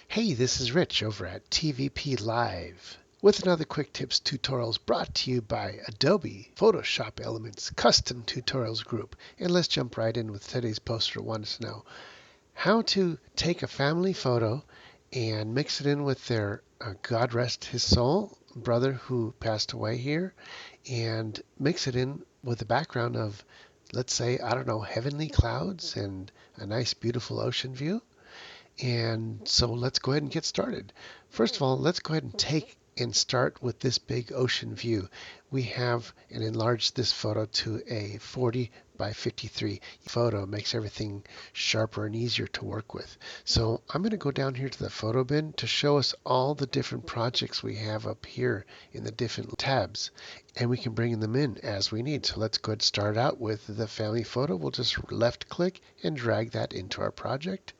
Hey, this is Rich over at TVP Live with another quick tips tutorials brought to you by Adobe Photoshop Elements Custom Tutorials Group. And let's jump right in with today's poster wants to know how to take a family photo and mix it in with their God rest his soul brother who passed away here, and mix it in with the background of, let's say, I don't know, heavenly clouds and a nice beautiful ocean view. And so let's go ahead and get started. First of all, let's go ahead and take and start with this big ocean view. We have and enlarged this photo to a 40 by 53 photo. It makes everything sharper and easier to work with. So I'm going to go down here to the photo bin to show us all the different projects we have up here in the different tabs, and we can bring them in as we need. So let's go ahead and start out with the family photo. We'll just left click and drag that into our project.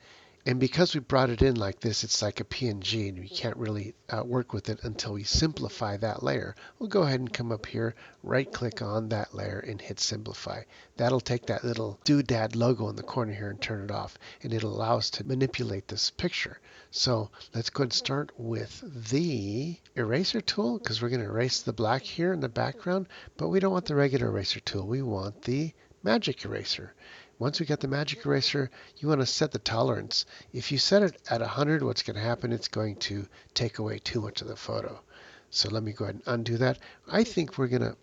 And because we brought it in like this, it's like a PNG, and we can't really work with it until we simplify that layer. We'll go ahead and come up here, right click on that layer and hit simplify. That'll take that little doodad logo in the corner here and turn it off, and it'll allow us to manipulate this picture. So let's go ahead and start with the eraser tool, because we're going to erase the black here in the background, but we don't want the regular eraser tool. We want the magic eraser. Once we got the magic eraser, you want to set the tolerance. If you set it at 100, what's going to happen? It's going to take away too much of the photo. So let me go ahead and undo that. I think we're going to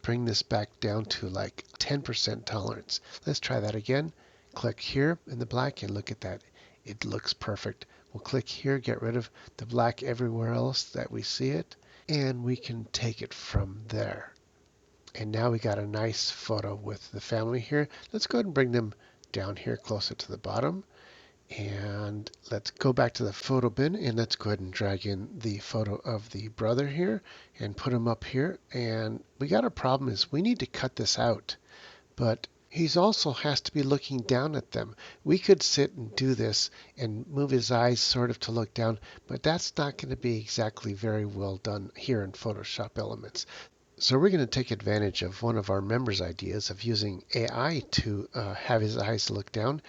bring this back down to like 10% tolerance. Let's try that again. Click here in the black and look at that. It looks perfect. We'll click here, get rid of the black everywhere else that we see it, and we can take it from there. And now we got a nice photo with the family here. Let's go ahead and bring them down here closer to the bottom. And let's go back to the photo bin, and let's go ahead and drag in the photo of the brother here and put him up here. And we got a problem is we need to cut this out, but he's also has to be looking down at them. We could sit and do this and move his eyes sort of to look down, but that's not going to be exactly very well done here in Photoshop Elements. So we're going to take advantage of one of our members' ideas of using AI to have his eyes look down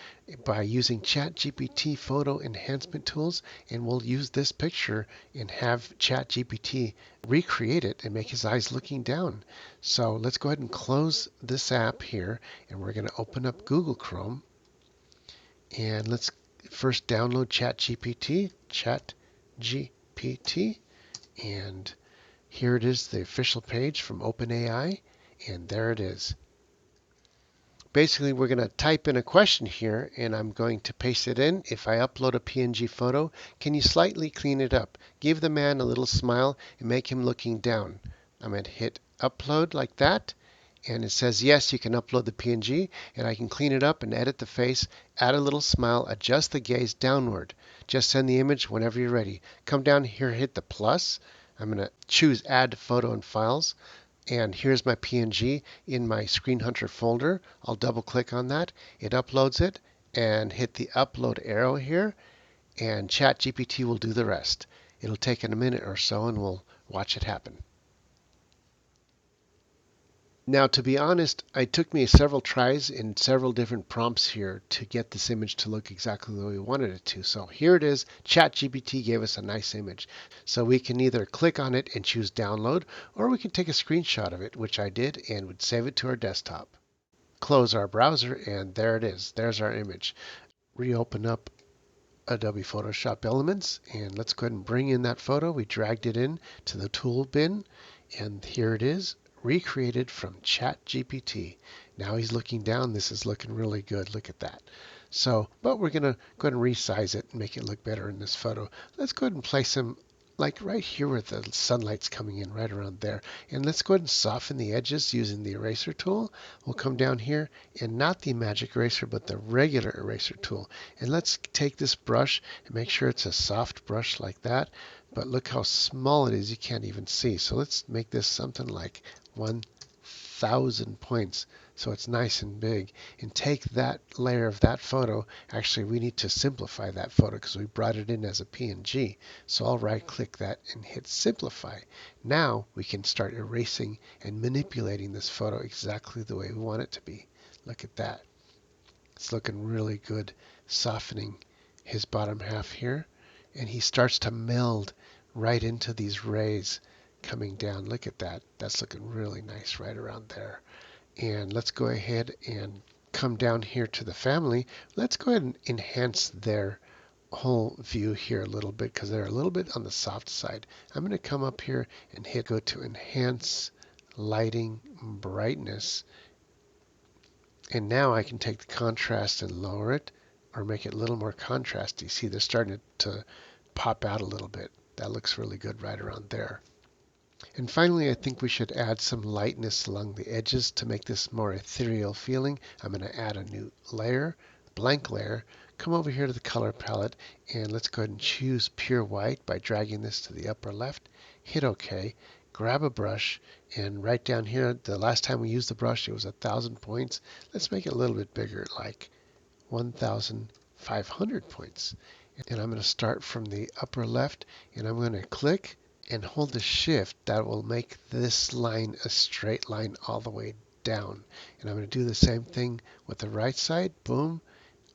by using ChatGPT photo enhancement tools, and we'll use this picture and have ChatGPT recreate it and make his eyes looking down. So let's go ahead and close this app here, and we're going to open up Google Chrome, and let's first download ChatGPT, and here it is, the official page from OpenAI, and there it is. Basically, we're going to type in a question here, and I'm going to paste it in. If I upload a PNG photo, can you slightly clean it up? Give the man a little smile and make him looking down. I'm going to hit upload like that, and it says yes, you can upload the PNG, and I can clean it up and edit the face, add a little smile, adjust the gaze downward. Just send the image whenever you're ready. Come down here, hit the plus. I'm going to choose add photo and files, and here's my PNG in my Screen Hunter folder. I'll double click on that. It uploads it, and hit the upload arrow here, and ChatGPT will do the rest. It'll take in a minute or so, and we'll watch it happen. Now, to be honest, it took me several tries and several different prompts here to get this image to look exactly the way we wanted it to. So here it is. ChatGPT gave us a nice image. So we can either click on it and choose download, or we can take a screenshot of it, which I did, and would save it to our desktop. Close our browser, and there it is. There's our image. Reopen up Adobe Photoshop Elements, and let's go ahead and bring in that photo. We dragged it in to the tool bin, and here it is, recreated from ChatGPT. Now he's looking down. This is looking really good. Look at that. So, but we're going to go ahead and resize it and make it look better in this photo. Let's go ahead and place him like right here where the sunlight's coming in, right around there. And let's go ahead and soften the edges using the eraser tool. We'll come down here, and not the magic eraser, but the regular eraser tool. And let's take this brush and make sure it's a soft brush like that. But look how small it is, you can't even see. So let's make this something like 1,000 points, so it's nice and big. And take that layer of that photo. Actually, we need to simplify that photo because we brought it in as a PNG. So I'll right click that and hit simplify. Now we can start erasing and manipulating this photo exactly the way we want it to be. Look at that. It's looking really good, softening his bottom half here. and he starts to meld right into these rays coming down. Look at that. That's looking really nice right around there. And let's go ahead and come down here to the family. Let's go ahead and enhance their whole view here a little bit because they're a little bit on the soft side. I'm going to come up here and hit go to enhance lighting brightness. And now I can take the contrast and lower it or make it a little more contrasty. See, they're starting to pop out a little bit. That looks really good right around there. And finally, I think we should add some lightness along the edges to make this more ethereal feeling. I'm going to add a new layer, blank layer. Come over here to the color palette and let's go ahead and choose pure white by dragging this to the upper left. Hit OK. Grab a brush, and right down here, the last time we used the brush, it was 1,000 points. Let's make it a little bit bigger, like 1,500 points. And I'm going to start from the upper left, and I'm going to click and hold the shift. That will make this line a straight line all the way down. And I'm going to do the same thing with the right side. Boom,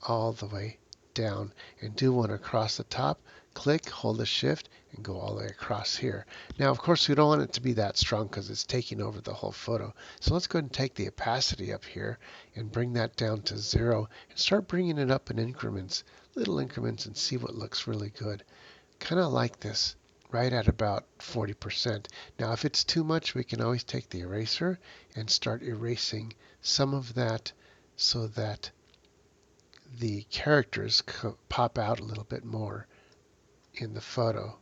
all the way down. And do one across the top. Click, hold the shift, and go all the way across here. Now, of course, we don't want it to be that strong because it's taking over the whole photo. So let's go ahead and take the opacity up here and bring that down to 0 and start bringing it up in increments, little increments, and see what looks really good. Kind of like this, right at about 40%. Now, if it's too much, we can always take the eraser and start erasing some of that so that the characters pop out a little bit more in the photo.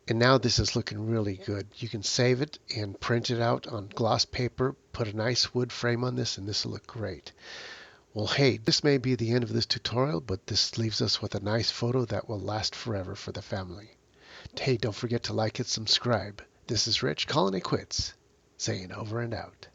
And now this is looking really good. You can save it and print it out on gloss paper, put a nice wood frame on this, and this will look great. Well, hey, this may be the end of this tutorial, but this leaves us with a nice photo that will last forever for the family. Hey, don't forget to like and subscribe. This is Rich calling it quits, saying over and out.